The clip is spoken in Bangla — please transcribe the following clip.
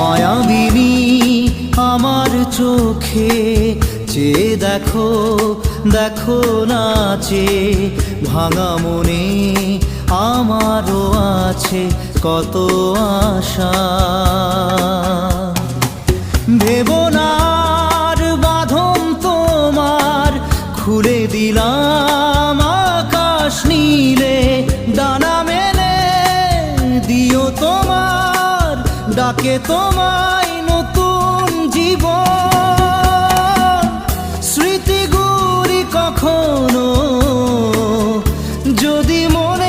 মায়াবিনী আমার চোখে চেয়ে দেখো, দেখো নাচে ভাঙা মনে আমারও আছে কত আশা। ভেবো না আর বাঁধন তোমার, খুলে দিলাম আকাশ নীলে, ডানা মেলে দিও তোমার ডাকে তোমায় নতুন জীবন। স্মৃতিগুলি কখনো যদি মনে